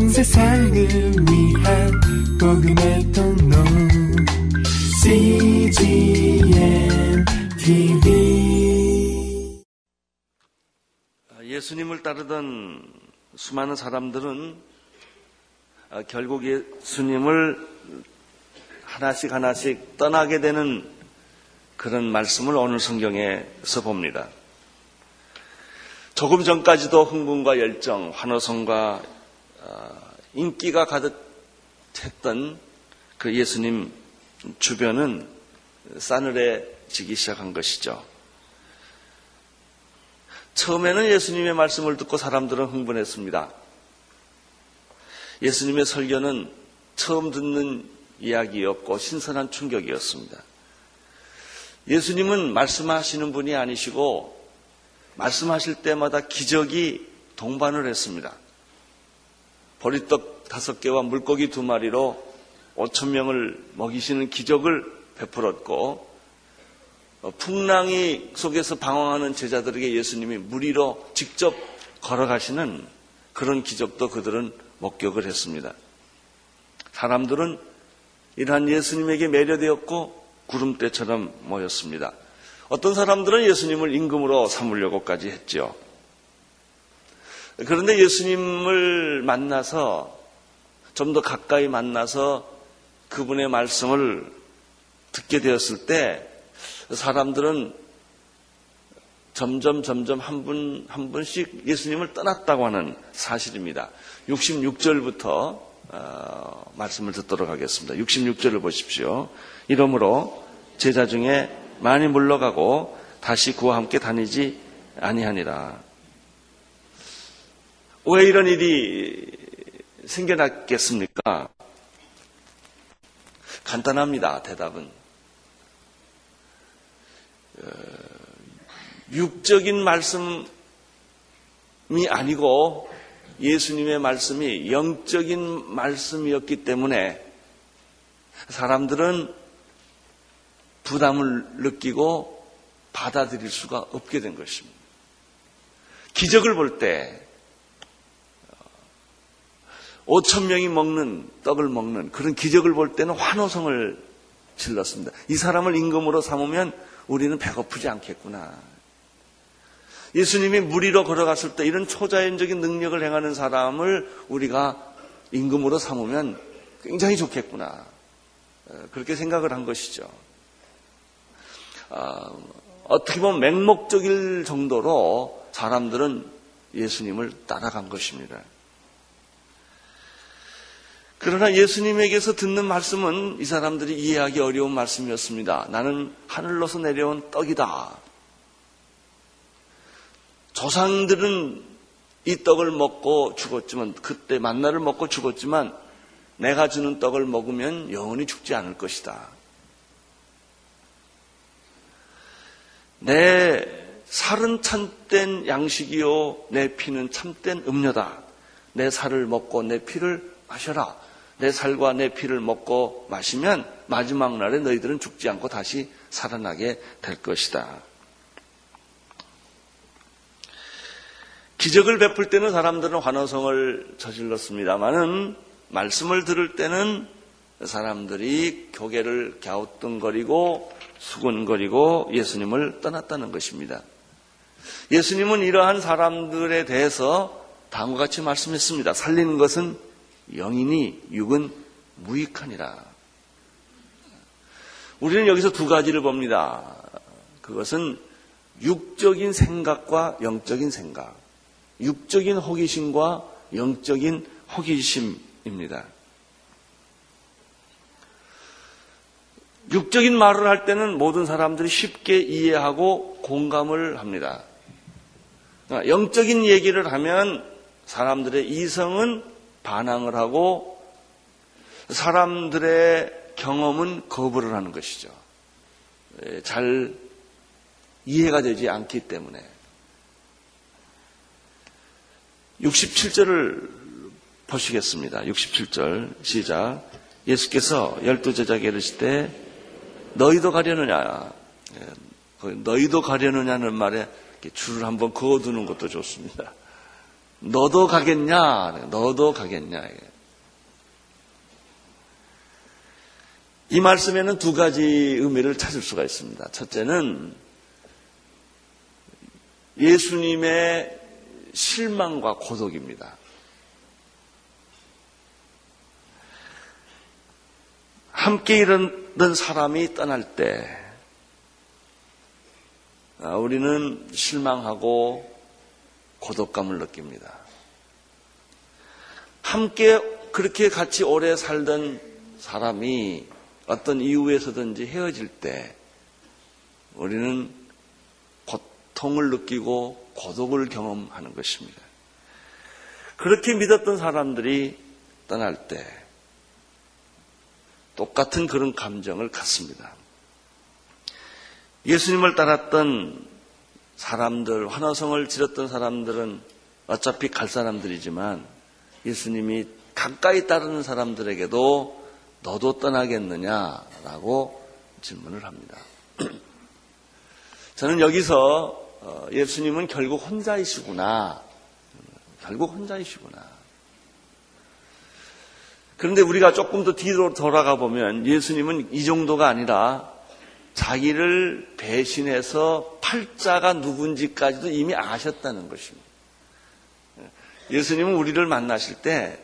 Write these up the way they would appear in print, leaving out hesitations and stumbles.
온 세상을 위한 복음의 통로 CGN TV. 예수님을 따르던 수많은 사람들은 결국 예수님을 하나씩 떠나게 되는 그런 말씀을 오늘 성경에서 봅니다. 조금 전까지도 흥분과 열정, 환호성과 인기가 가득했던 그 예수님 주변은 싸늘해지기 시작한 것이죠. 처음에는 예수님의 말씀을 듣고 사람들은 흥분했습니다. 예수님의 설교는 처음 듣는 이야기였고 신선한 충격이었습니다. 예수님은 말씀하시는 분이 아니시고 말씀하실 때마다 기적이 동반을 했습니다. 보리떡 5개와 물고기 2마리로 5,000명을 먹이시는 기적을 베풀었고, 풍랑이 속에서 방황하는 제자들에게 예수님이 물 위로 직접 걸어가시는 그런 기적도 그들은 목격을 했습니다. 사람들은 이러한 예수님에게 매료되었고 구름대처럼 모였습니다. 어떤 사람들은 예수님을 임금으로 삼으려고까지 했죠. 그런데 예수님을 만나서 좀 더 가까이 만나서 그분의 말씀을 듣게 되었을 때 사람들은 점점 한 분씩 예수님을 떠났다고 하는 사실입니다. 66절부터 말씀을 듣도록 하겠습니다. 66절을 보십시오. 이러므로 제자 중에 많이 물러가고 다시 그와 함께 다니지 아니하니라. 왜 이런 일이 생겨났겠습니까? 간단합니다. 대답은 육적인 말씀이 아니고 예수님의 말씀이 영적인 말씀이었기 때문에 사람들은 부담을 느끼고 받아들일 수가 없게 된 것입니다. 기적을 볼 때 5,000명이 먹는 떡을 먹는 그런 기적을 볼 때는 환호성을 질렀습니다. 이 사람을 임금으로 삼으면 우리는 배고프지 않겠구나. 예수님이 물 위로 걸어갔을 때 이런 초자연적인 능력을 행하는 사람을 우리가 임금으로 삼으면 굉장히 좋겠구나. 그렇게 생각을 한 것이죠. 어떻게 보면 맹목적일 정도로 사람들은 예수님을 따라간 것입니다. 그러나 예수님에게서 듣는 말씀은 이 사람들이 이해하기 어려운 말씀이었습니다. 나는 하늘로서 내려온 떡이다. 조상들은 이 떡을 먹고 죽었지만, 그때 만나를 먹고 죽었지만 내가 주는 떡을 먹으면 영원히 죽지 않을 것이다. 내 살은 참된 양식이요 내 피는 참된 음료다. 내 살을 먹고 내 피를 마셔라. 내 살과 내 피를 먹고 마시면 마지막 날에 너희들은 죽지 않고 다시 살아나게 될 것이다. 기적을 베풀 때는 사람들은 환호성을 저질렀습니다마는 말씀을 들을 때는 사람들이 고개를 갸우뚱거리고 수군거리고 예수님을 떠났다는 것입니다. 예수님은 이러한 사람들에 대해서 다음과 같이 말씀했습니다. 살리는 것은 영이니 육은 무익하니라. 우리는 여기서 두 가지를 봅니다. 그것은 육적인 생각과 영적인 생각, 육적인 호기심과 영적인 호기심입니다. 육적인 말을 할 때는 모든 사람들이 쉽게 이해하고 공감을 합니다. 영적인 얘기를 하면 사람들의 이성은 반항을 하고 사람들의 경험은 거부를 하는 것이죠. 잘 이해가 되지 않기 때문에. 67절을 보시겠습니다. 67절 시작. 예수께서 12제자에게 이르실 때 너희도 가려느냐. 너희도 가려느냐는 말에 줄을 한번 그어두는 것도 좋습니다. 너도 가겠냐? 너도 가겠냐? 이 말씀에는 두 가지 의미를 찾을 수가 있습니다. 첫째는 예수님의 실망과 고독입니다. 함께 일하던 사람이 떠날 때 우리는 실망하고 고독감을 느낍니다. 함께 그렇게 같이 오래 살던 사람이 어떤 이유에서든지 헤어질 때 우리는 고통을 느끼고 고독을 경험하는 것입니다. 그렇게 믿었던 사람들이 떠날 때 똑같은 그런 감정을 갖습니다. 예수님을 따랐던 사람들, 환호성을 지렀던 사람들은 어차피 갈 사람들이지만 예수님이 가까이 따르는 사람들에게도 너도 떠나겠느냐라고 질문을 합니다. 저는 여기서 예수님은 결국 혼자이시구나. 결국 혼자이시구나. 그런데 우리가 조금 더 뒤로 돌아가 보면 예수님은 이 정도가 아니라 자기를 배신해서 팔자가 누군지까지도 이미 아셨다는 것입니다. 예수님은 우리를 만나실 때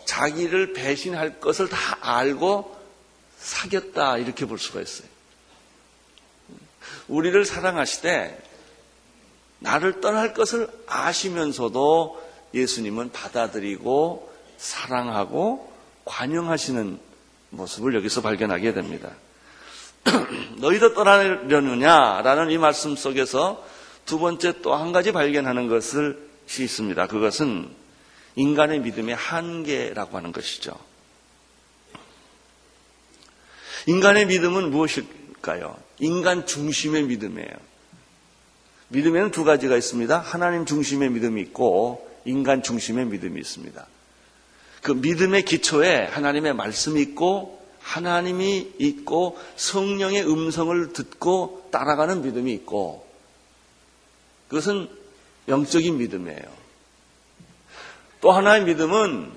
자기를 배신할 것을 다 알고 사귀었다 이렇게 볼 수가 있어요. 우리를 사랑하시되 나를 떠날 것을 아시면서도 예수님은 받아들이고 사랑하고 관용하시는 모습을 여기서 발견하게 됩니다. 너희도 떠나려느냐라는 이 말씀 속에서 두 번째 또 한 가지 발견하는 것이 있습니다. 그것은 인간의 믿음의 한계라고 하는 것이죠. 인간의 믿음은 무엇일까요? 인간 중심의 믿음이에요. 믿음에는 두 가지가 있습니다. 하나님 중심의 믿음이 있고 인간 중심의 믿음이 있습니다. 그 믿음의 기초에 하나님의 말씀이 있고 하나님이 있고 성령의 음성을 듣고 따라가는 믿음이 있고 그것은 영적인 믿음이에요. 또 하나의 믿음은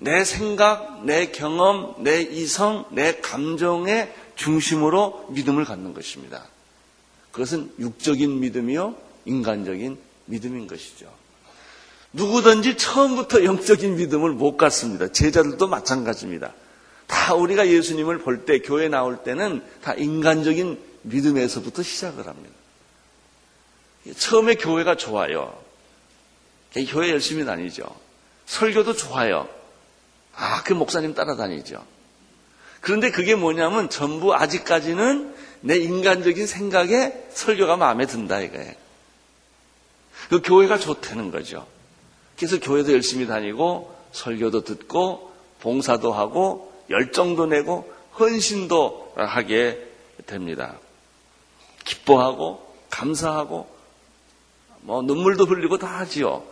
내 생각, 내 경험, 내 이성, 내 감정의 중심으로 믿음을 갖는 것입니다. 그것은 육적인 믿음이요 인간적인 믿음인 것이죠. 누구든지 처음부터 영적인 믿음을 못 갖습니다. 제자들도 마찬가지입니다. 다 우리가 예수님을 볼 때, 교회 나올 때는 다 인간적인 믿음에서부터 시작을 합니다. 처음에 교회가 좋아요. 교회 열심히 다니죠. 설교도 좋아요. 그 목사님 따라다니죠. 그런데 그게 뭐냐면 전부 아직까지는 내 인간적인 생각에 설교가 마음에 든다 이거예요. 그 교회가 좋다는 거죠. 그래서 교회도 열심히 다니고 설교도 듣고 봉사도 하고 열정도 내고 헌신도 하게 됩니다. 기뻐하고 감사하고 눈물도 흘리고 다 하지요.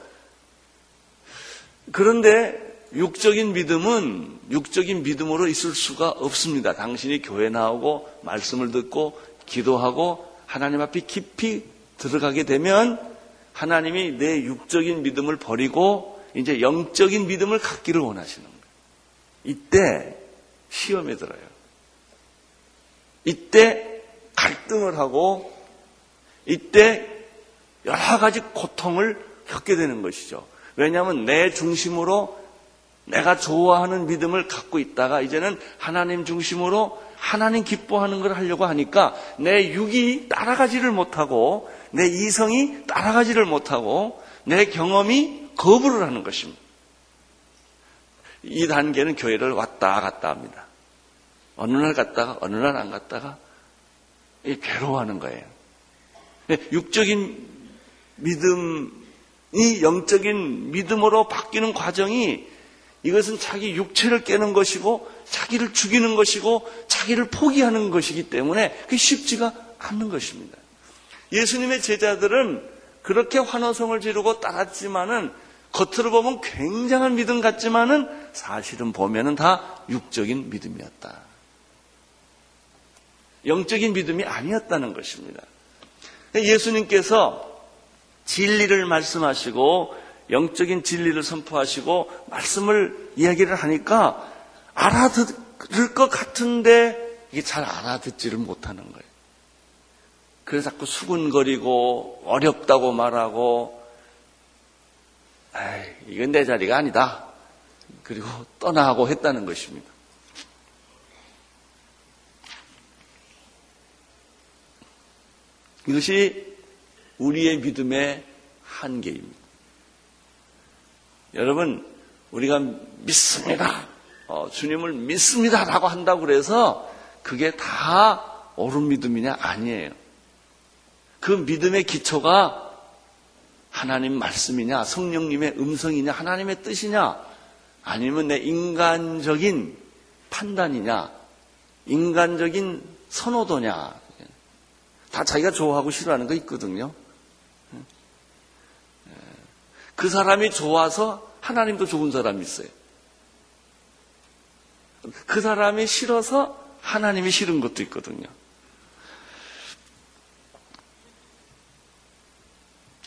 그런데 육적인 믿음은 육적인 믿음으로 있을 수가 없습니다. 당신이 교회 나오고 말씀을 듣고 기도하고 하나님 앞에 깊이 들어가게 되면 하나님이 내 육적인 믿음을 버리고 이제 영적인 믿음을 갖기를 원하시는 거예요. 이때 시험에 들어요. 이때 갈등을 하고 이때 여러 가지 고통을 겪게 되는 것이죠. 왜냐하면 내 중심으로 내가 좋아하는 믿음을 갖고 있다가 이제는 하나님 중심으로 하나님 기뻐하는 걸 하려고 하니까 내 육이 따라가지를 못하고 내 이성이 따라가지를 못하고 내 경험이 거부를 하는 것입니다. 이 단계는 교회를 왔다 갔다 합니다. 어느 날 갔다가 어느 날 안 갔다가 괴로워하는 거예요. 육적인 믿음이 영적인 믿음으로 바뀌는 과정이 이것은 자기 육체를 깨는 것이고 자기를 죽이는 것이고 자기를 포기하는 것이기 때문에 그게 쉽지가 않는 것입니다. 예수님의 제자들은 그렇게 환호성을 지르고 따랐지만은 겉으로 보면 굉장한 믿음 같지만은 사실은 보면은 다 육적인 믿음이었다. 영적인 믿음이 아니었다는 것입니다. 예수님께서 진리를 말씀하시고 영적인 진리를 선포하시고 말씀을 이야기를 하니까 알아들을 것 같은데 이게 잘 알아듣지를 못하는 거예요. 그래서 자꾸 수군거리고 어렵다고 말하고 이건 내 자리가 아니다. 그리고 떠나고 했다는 것입니다. 이것이 우리의 믿음의 한계입니다. 여러분, 우리가 믿습니다. 주님을 믿습니다라고 한다고 그래서 그게 다 옳은 믿음이냐? 아니에요. 그 믿음의 기초가 하나님 말씀이냐, 성령님의 음성이냐, 하나님의 뜻이냐, 아니면 내 인간적인 판단이냐, 인간적인 선호도냐, 다 자기가 좋아하고 싫어하는 거 있거든요. 그 사람이 좋아서 하나님도 좋은 사람이 있어요. 그 사람이 싫어서 하나님이 싫은 것도 있거든요.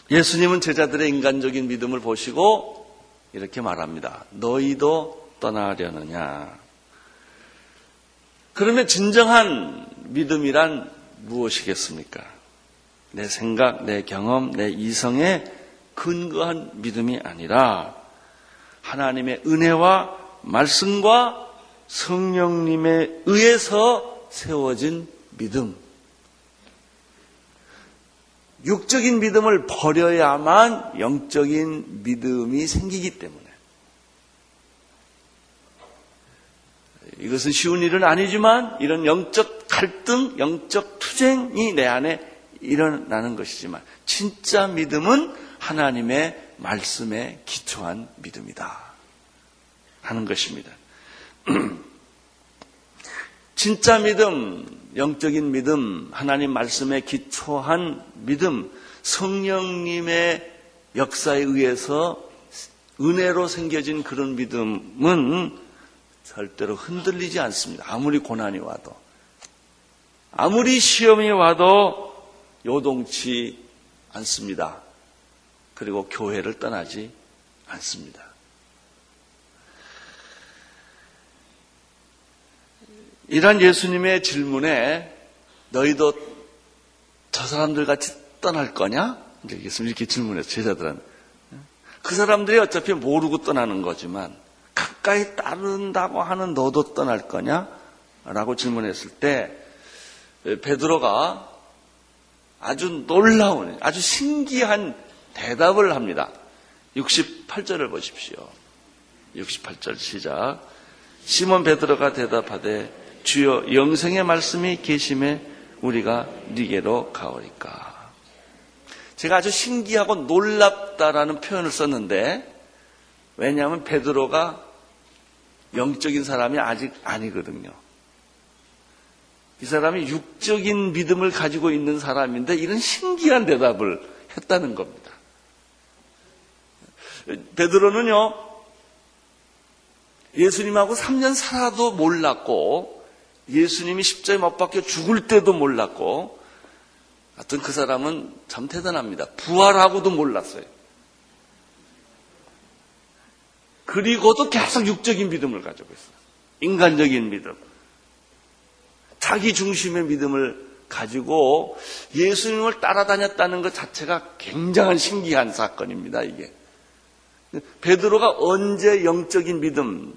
예수님은 제자들의 인간적인 믿음을 보시고 이렇게 말합니다. 너희도 떠나려느냐? 그러면 진정한 믿음이란 무엇이겠습니까? 내 생각, 내 경험, 내 이성에 근거한 믿음이 아니라 하나님의 은혜와 말씀과 성령님에 의해서 세워진 믿음. 육적인 믿음을 버려야만 영적인 믿음이 생기기 때문에 이것은 쉬운 일은 아니지만 이런 영적 갈등, 영적 투쟁이 내 안에 일어나는 것이지만 진짜 믿음은 하나님의 말씀에 기초한 믿음이다 하는 것입니다. 진짜 믿음, 영적인 믿음, 하나님 말씀에 기초한 믿음, 성령님의 역사에 의해서 은혜로 생겨진 그런 믿음은 절대로 흔들리지 않습니다. 아무리 고난이 와도, 아무리 시험이 와도 요동치 않습니다. 그리고 교회를 떠나지 않습니다. 이런 예수님의 질문에 너희도 저 사람들 같이 떠날 거냐? 예수님 이렇게 질문했어요. 제자들은. 그 사람들이 어차피 모르고 떠나는 거지만 가까이 따른다고 하는 너도 떠날 거냐? 라고 질문했을 때 베드로가 아주 놀라운, 아주 신기한 대답을 합니다. 68절을 보십시오. 68절 시작. 시몬 베드로가 대답하되 주여 영생의 말씀이 계심에 우리가 네게로 가오리까. 제가 아주 신기하고 놀랍다라는 표현을 썼는데 왜냐하면 베드로가 영적인 사람이 아직 아니거든요. 이 사람이 육적인 믿음을 가지고 있는 사람인데 이런 신기한 대답을 했다는 겁니다. 베드로는요, 예수님하고 3년 살아도 몰랐고 예수님이 십자가에 못 박혀 죽을 때도 몰랐고 하여튼 그 사람은 참 대단합니다. 부활하고도 몰랐어요. 그리고도 계속 육적인 믿음을 가지고 있어요. 인간적인 믿음. 자기 중심의 믿음을 가지고 예수님을 따라다녔다는 것 자체가 굉장한 신기한 사건입니다. 이게. 베드로가 언제 영적인 믿음을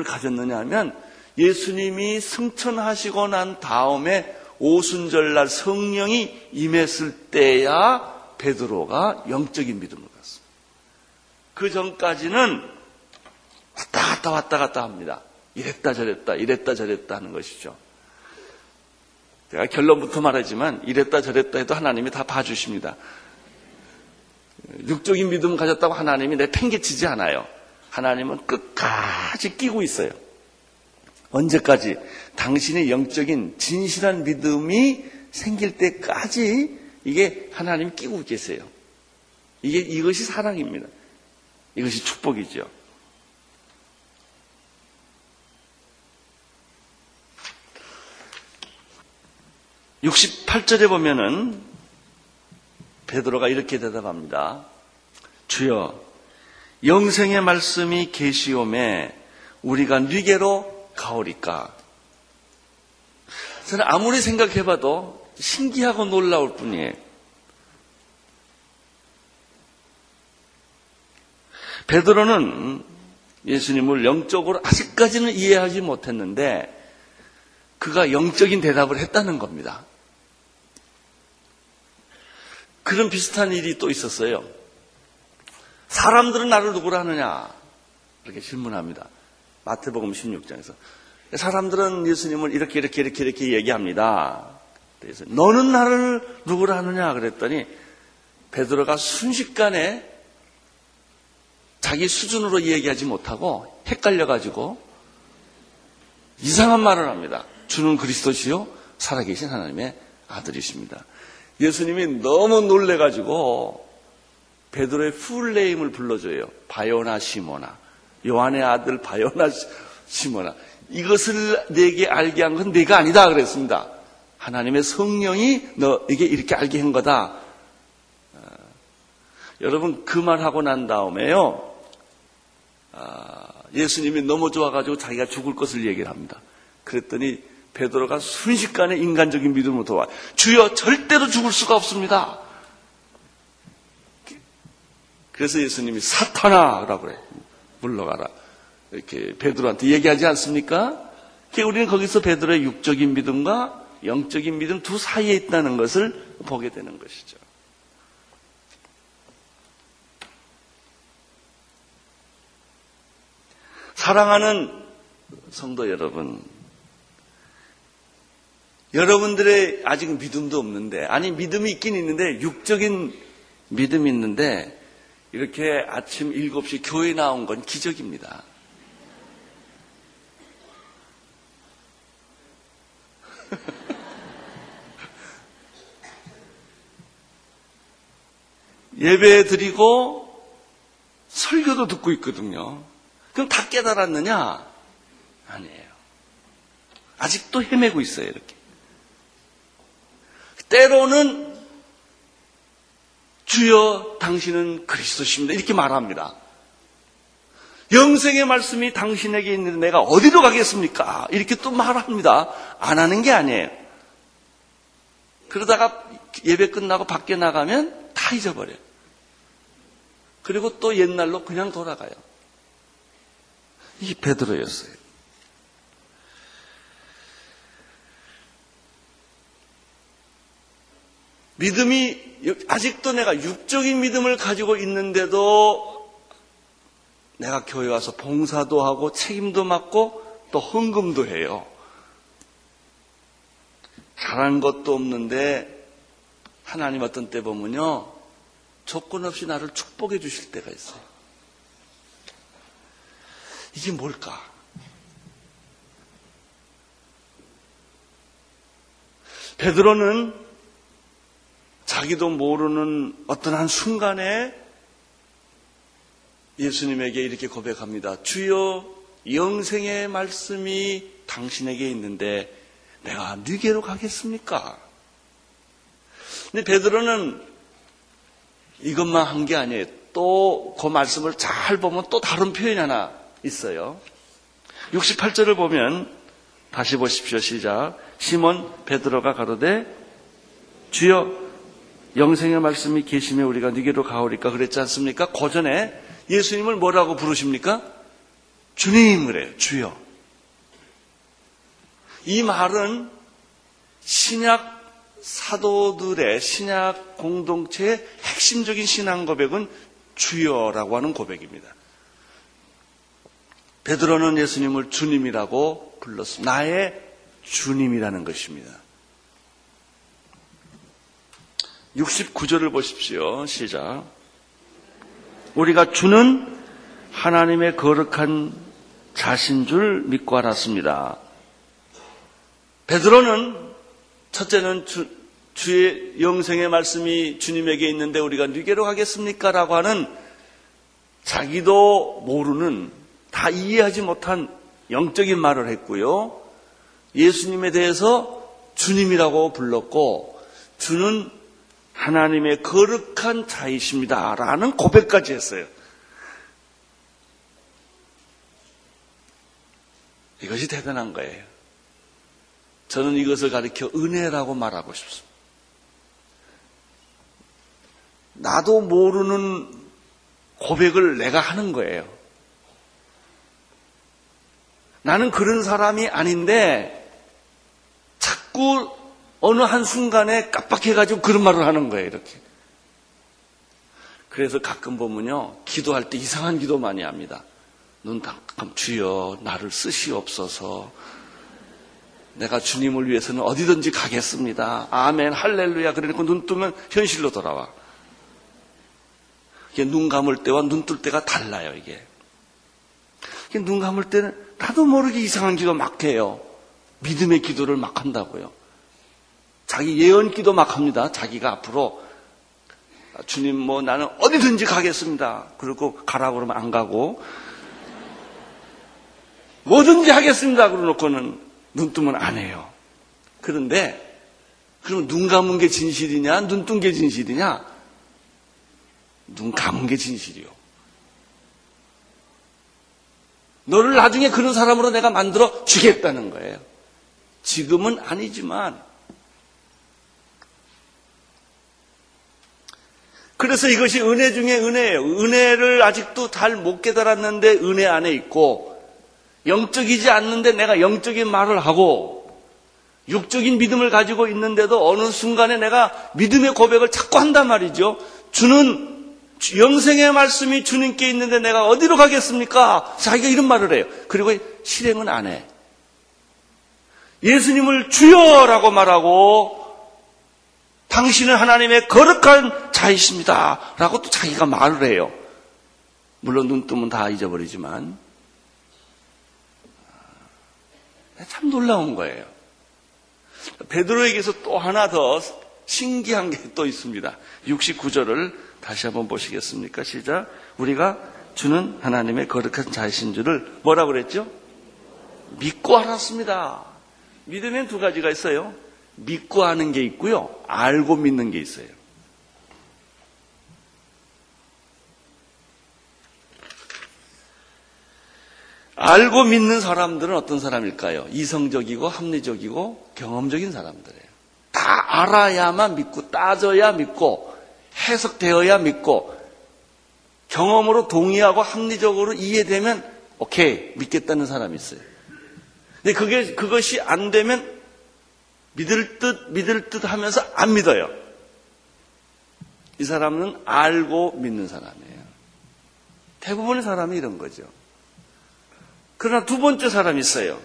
가졌느냐 하면 예수님이 승천하시고 난 다음에 오순절날 성령이 임했을 때야 베드로가 영적인 믿음을 갖습니다. 그 전까지는 왔다 갔다 합니다. 이랬다 저랬다 하는 것이죠. 제가 결론부터 말하지만 이랬다 저랬다 해도 하나님이 다 봐주십니다. 육적인 믿음 가졌다고 하나님이 내 팽개치지 않아요. 하나님은 끝까지 끼고 있어요. 언제까지? 당신의 영적인 진실한 믿음이 생길 때까지 이게 하나님이 끼고 계세요. 이것이 사랑입니다. 이것이 축복이죠. (68절에) 보면은 베드로가 이렇게 대답합니다. 주여, 영생의 말씀이 계시오매 우리가 네게로 가오리까? 저는 아무리 생각해봐도 신기하고 놀라울 뿐이에요. 베드로는 예수님을 영적으로 아직까지는 이해하지 못했는데 그가 영적인 대답을 했다는 겁니다. 그런 비슷한 일이 또 있었어요. 사람들은 나를 누구라 하느냐? 이렇게 질문합니다. 마태복음 16장에서. 사람들은 예수님을 이렇게 얘기합니다. 그래서 너는 나를 누구라 하느냐? 그랬더니 베드로가 순식간에 자기 수준으로 얘기하지 못하고 헷갈려가지고 이상한 말을 합니다. 주는 그리스도시요 살아계신 하나님의 아들이십니다. 예수님이 너무 놀래가지고 베드로의 풀네임을 불러줘요. 바요나 시모나. 요한의 아들 바요나 시모나. 이것을 내게 알게 한 건 내가 아니다 그랬습니다. 하나님의 성령이 너에게 이렇게 알게 한 거다. 여러분 그 말하고 난 다음에요. 예수님이 너무 좋아가지고 자기가 죽을 것을 얘기를 합니다. 그랬더니 베드로가 순식간에 인간적인 믿음으로 돌아와. 주여 절대로 죽을 수가 없습니다. 그래서 예수님이 사탄아라고 그래. 물러가라. 이렇게 베드로한테 얘기하지 않습니까? 우리는 거기서 베드로의 육적인 믿음과 영적인 믿음 두 사이에 있다는 것을 보게 되는 것이죠. 사랑하는 성도 여러분, 여러분들의 아직 믿음도 없는데, 아니 믿음이 있긴 있는데 육적인 믿음이 있는데 이렇게 아침 7시 교회 나온 건 기적입니다. 예배 드리고 설교도 듣고 있거든요. 그럼 다 깨달았느냐? 아니에요. 아직도 헤매고 있어요, 이렇게. 때로는 주여 당신은 그리스도십니다. 이렇게 말합니다. 영생의 말씀이 당신에게 있는데 내가 어디로 가겠습니까? 이렇게 또 말합니다. 안 하는 게 아니에요. 그러다가 예배 끝나고 밖에 나가면 다 잊어버려요. 그리고 또 옛날로 그냥 돌아가요. 이게 베드로였어요. 믿음이 아직도 내가 육적인 믿음을 가지고 있는데도 내가 교회 와서 봉사도 하고 책임도 맡고 또 헌금도 해요. 잘한 것도 없는데 하나님 어떤 때 보면요 조건 없이 나를 축복해 주실 때가 있어요. 이게 뭘까? 베드로는 자기도 모르는 어떤 한 순간에 예수님에게 이렇게 고백합니다. 주여 영생의 말씀이 당신에게 있는데 내가 네게로 가겠습니까? 근데 베드로는 이것만 한 게 아니에요. 또 그 말씀을 잘 보면 또 다른 표현이 하나 있어요. 68절을 보면 다시 보십시오. 시작. 시몬 베드로가 가로되 주여 영생의 말씀이 계시면 우리가 네게로 가오리까 그랬지 않습니까? 그 전에 예수님을 뭐라고 부르십니까? 주님 그래요. 주여. 이 말은 신약 사도들의 신약 공동체의 핵심적인 신앙 고백은 주여라고 하는 고백입니다. 베드로는 예수님을 주님이라고 불렀습니다. 나의 주님이라는 것입니다. 69절을 보십시오. 시작. 우리가 주는 하나님의 거룩한 자신 줄 믿고 알았습니다. 베드로는 첫째는 주의 영생의 말씀이 주님에게 있는데 우리가 네게로 가겠습니까? 라고 하는 자기도 모르는 다 이해하지 못한 영적인 말을 했고요. 예수님에 대해서 주님이라고 불렀고 주는 하나님의 거룩한 자이십니다 라는 고백까지 했어요. 이것이 대단한 거예요. 저는 이것을 가리켜 은혜라고 말하고 싶습니다. 나도 모르는 고백을 내가 하는 거예요. 나는 그런 사람이 아닌데 자꾸 어느 한순간에 깜빡해가지고 그런 말을 하는 거예요. 이렇게. 그래서 가끔 보면요, 기도할 때 이상한 기도 많이 합니다. 눈 깜깜, 주여 나를 쓰시옵소서. 내가 주님을 위해서는 어디든지 가겠습니다. 아멘 할렐루야. 그러니까 눈 뜨면 현실로 돌아와. 이게 눈 감을 때와 눈 뜰 때가 달라요. 이게 눈 감을 때는 나도 모르게 이상한 기도 막 해요. 믿음의 기도를 막 한다고요. 자기 예언 기도 막 합니다. 자기가 앞으로 주님 뭐 나는 어디든지 가겠습니다. 그리고 가라고 그러면 안 가고 뭐든지 하겠습니다. 그러놓고는 눈 뜨면 안 해요. 그런데 그럼 눈 감은 게 진실이냐 눈 뜬 게 진실이냐? 눈 감은 게 진실이요. 너를 나중에 그런 사람으로 내가 만들어 주겠다는 거예요. 지금은 아니지만. 그래서 이것이 은혜 중에 은혜예요. 은혜를 아직도 잘 못 깨달았는데 은혜 안에 있고, 영적이지 않는데 내가 영적인 말을 하고, 육적인 믿음을 가지고 있는데도 어느 순간에 내가 믿음의 고백을 자꾸 한단 말이죠. 주는 영생의 말씀이 주님께 있는데 내가 어디로 가겠습니까? 자기가 이런 말을 해요. 그리고 실행은 안 해. 예수님을 주여라고 말하고 당신은 하나님의 거룩한 자이십니다 라고 또 자기가 말을 해요. 물론 눈 뜨면 다 잊어버리지만 참 놀라운 거예요. 베드로에게서 또 하나 더 신기한 게 또 있습니다. 69절을 다시 한번 보시겠습니까? 시작. 우리가 주는 하나님의 거룩한 자이신 줄을 뭐라고 그랬죠? 믿고 알았습니다. 믿음엔 두 가지가 있어요. 믿고 아는 게 있고요, 알고 믿는 게 있어요. 알고 믿는 사람들은 어떤 사람일까요? 이성적이고 합리적이고 경험적인 사람들이에요. 다 알아야만 믿고, 따져야 믿고, 해석되어야 믿고, 경험으로 동의하고 합리적으로 이해되면 오케이, 믿겠다는 사람이 있어요. 근데 그것이 안 되면 믿을 듯 하면서 안 믿어요. 이 사람은 알고 믿는 사람이에요. 대부분의 사람이 이런 거죠. 그러나 두 번째 사람이 있어요.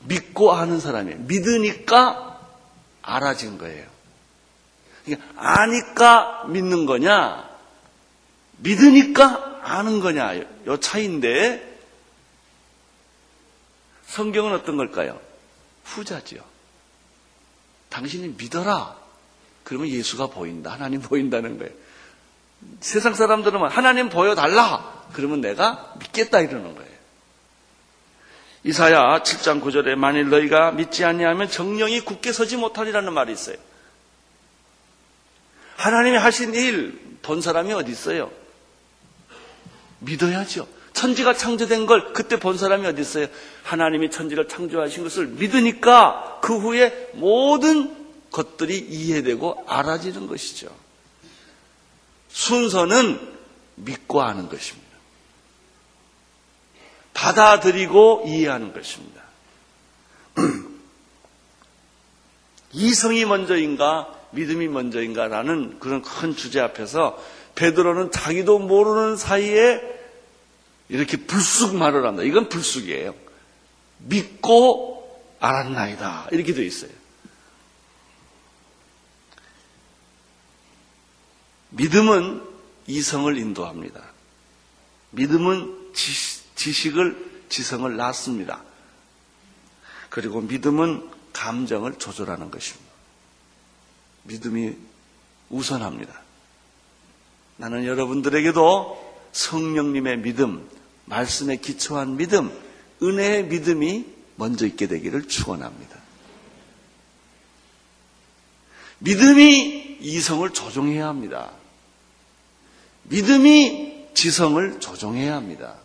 믿고 아는 사람이에요. 믿으니까 알아진 거예요. 그러니까 아니까 믿는 거냐, 믿으니까 아는 거냐, 요 차이인데, 성경은 어떤 걸까요? 후자죠. 당신이 믿어라. 그러면 예수가 보인다. 하나님 보인다는 거예요. 세상 사람들은 하나님 보여달라. 그러면 내가 믿겠다 이러는 거예요. 이사야 7장 9절에 만일 너희가 믿지 아니하면 정령이 굳게 서지 못하리라는 말이 있어요. 하나님이 하신 일 본 사람이 어디 있어요? 믿어야죠. 천지가 창조된 걸 그때 본 사람이 어디 있어요? 하나님이 천지를 창조하신 것을 믿으니까 그 후에 모든 것들이 이해되고 알아지는 것이죠. 순서는 믿고 아는 것입니다. 받아들이고 이해하는 것입니다. 이성이 먼저인가 믿음이 먼저인가라는 그런 큰 주제 앞에서 베드로는 자기도 모르는 사이에 이렇게 불쑥 말을 한다. 이건 불쑥이에요. 믿고 알았나이다. 이렇게 되어 있어요. 믿음은 이성을 인도합니다. 믿음은 지성을 낳습니다. 그리고 믿음은 감정을 조절하는 것입니다. 믿음이 우선합니다. 나는 여러분들에게도 성령님의 믿음, 말씀에 기초한 믿음, 은혜의 믿음이 먼저 있게 되기를 축원합니다. 믿음이 이성을 조종해야 합니다. 믿음이 지성을 조종해야 합니다.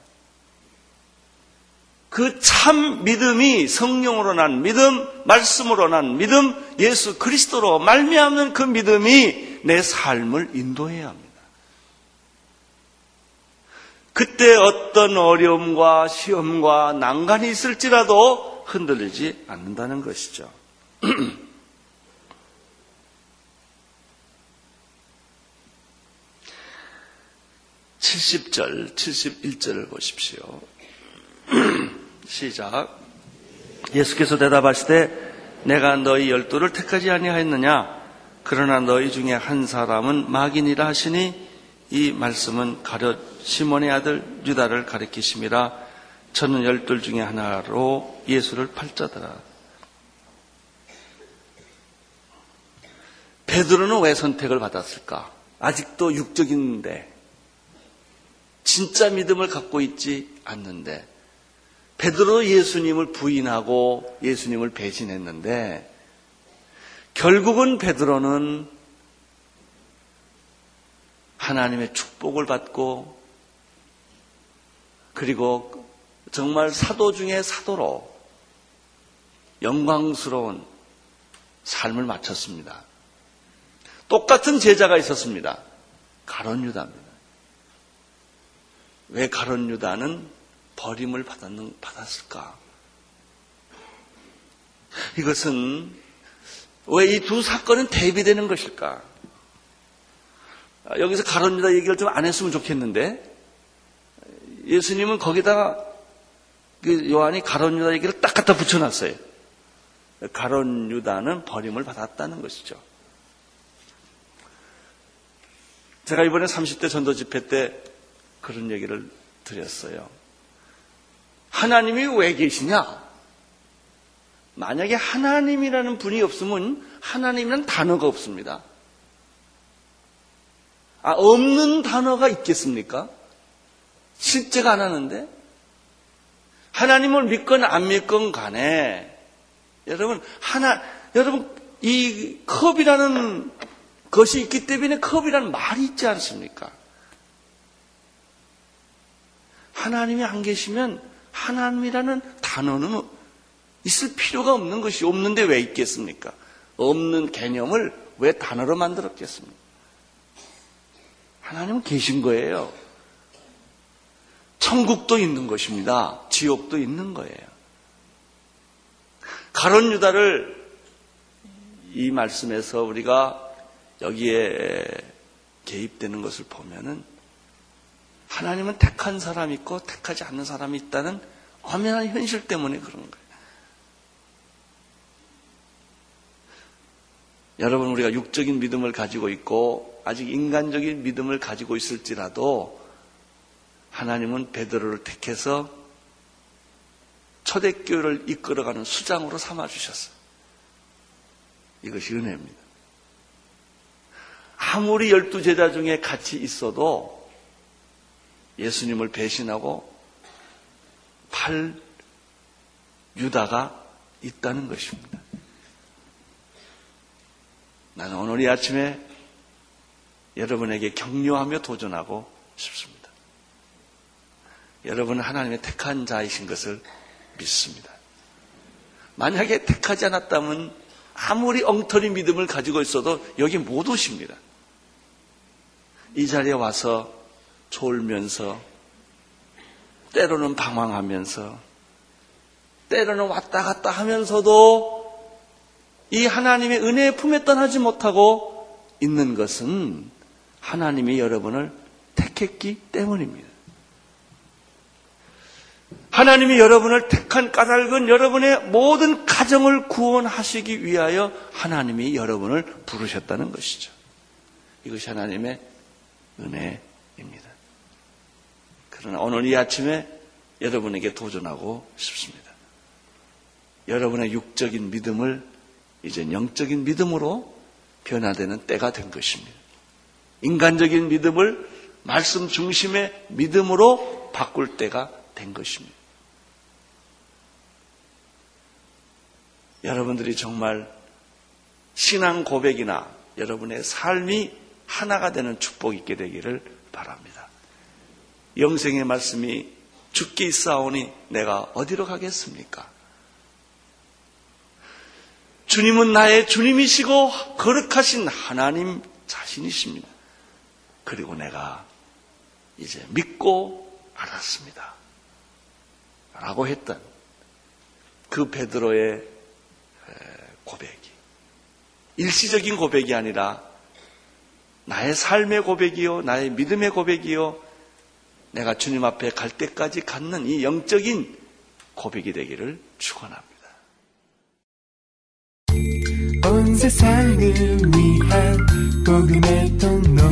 그 참 믿음이 성령으로 난 믿음, 말씀으로 난 믿음, 예수 그리스도로 말미암는 그 믿음이 내 삶을 인도해야 합니다. 그때 어떤 어려움과 시험과 난간이 있을지라도 흔들리지 않는다는 것이죠. 70절, 71절을 보십시오. 시작. 예수께서 대답하시되 내가 너희 12를 택하지 아니하였느냐? 그러나 너희 중에 한 사람은 마귀니라 하시니 이 말씀은 가룟 시몬의 아들 유다를 가리키심이라. 저는 12 중에 하나로 예수를 팔자더라. 베드로는 왜 선택을 받았을까? 아직도 육적인데 진짜 믿음을 갖고 있지 않는데 베드로 예수님을 부인하고 예수님을 배신했는데 결국은 베드로는 하나님의 축복을 받고 그리고 정말 사도 중에 사도로 영광스러운 삶을 마쳤습니다. 똑같은 제자가 있었습니다. 가룟 유다입니다. 왜 가룟 유다는 버림을 받았을까? 이것은 왜 이 두 사건은 대비되는 것일까? 여기서 가룟 유다 얘기를 좀 안 했으면 좋겠는데 예수님은 거기다가 그 요한이 가룟 유다 얘기를 딱 갖다 붙여놨어요. 가룟 유다는 버림을 받았다는 것이죠. 제가 이번에 30대 전도 집회 때 그런 얘기를 드렸어요. 하나님이 왜 계시냐? 만약에 하나님이라는 분이 없으면 하나님이라는 단어가 없습니다. 없는 단어가 있겠습니까? 실제가 안 하는데? 하나님을 믿건 안 믿건 간에 여러분 이 컵이라는 것이 있기 때문에 컵이라는 말이 있지 않습니까? 하나님이 안 계시면 하나님이라는 단어는 있을 필요가 없는 것이 없는데 왜 있겠습니까? 없는 개념을 왜 단어로 만들었겠습니까? 하나님은 계신 거예요. 천국도 있는 것입니다. 지옥도 있는 거예요. 가룟 유다를 이 말씀에서 우리가 여기에 개입되는 것을 보면은 하나님은 택한 사람이 있고 택하지 않는 사람이 있다는 엄연한 현실 때문에 그런 거예요. 여러분, 우리가 육적인 믿음을 가지고 있고 아직 인간적인 믿음을 가지고 있을지라도 하나님은 베드로를 택해서 초대교회를 이끌어가는 수장으로 삼아주셨어요. 이것이 은혜입니다. 아무리 12제자 중에 같이 있어도 예수님을 배신하고 팔 유다가 있다는 것입니다. 나는 오늘 이 아침에 여러분에게 격려하며 도전하고 싶습니다. 여러분은 하나님의 택한 자이신 것을 믿습니다. 만약에 택하지 않았다면 아무리 엉터리 믿음을 가지고 있어도 여기 못 오십니다. 이 자리에 와서 졸면서 때로는 방황하면서 때로는 왔다 갔다 하면서도 이 하나님의 은혜의 품에 떠나지 못하고 있는 것은 하나님이 여러분을 택했기 때문입니다. 하나님이 여러분을 택한 까닭은 여러분의 모든 가정을 구원하시기 위하여 하나님이 여러분을 부르셨다는 것이죠. 이것이 하나님의 은혜입니다. 그러나 오늘 이 아침에 여러분에게 도전하고 싶습니다. 여러분의 육적인 믿음을 이제 영적인 믿음으로 변화되는 때가 된 것입니다. 인간적인 믿음을 말씀 중심의 믿음으로 바꿀 때가 된 것입니다. 여러분들이 정말 신앙 고백이나 여러분의 삶이 하나가 되는 축복이 있게 되기를 바랍니다. 영생의 말씀이 주께 있사오니 내가 어디로 가겠습니까? 주님은 나의 주님이시고 거룩하신 하나님 자신이십니다. 그리고 내가 이제 믿고 알았습니다. 라고 했던 그 베드로의 고백이 일시적인 고백이 아니라 나의 삶의 고백이요, 나의 믿음의 고백이요, 내가 주님 앞에 갈 때까지 갖는 이 영적인 고백이 되기를 축원합니다. 온 세상을 위한 복음의 통로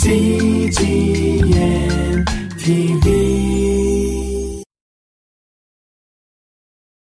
CGN TV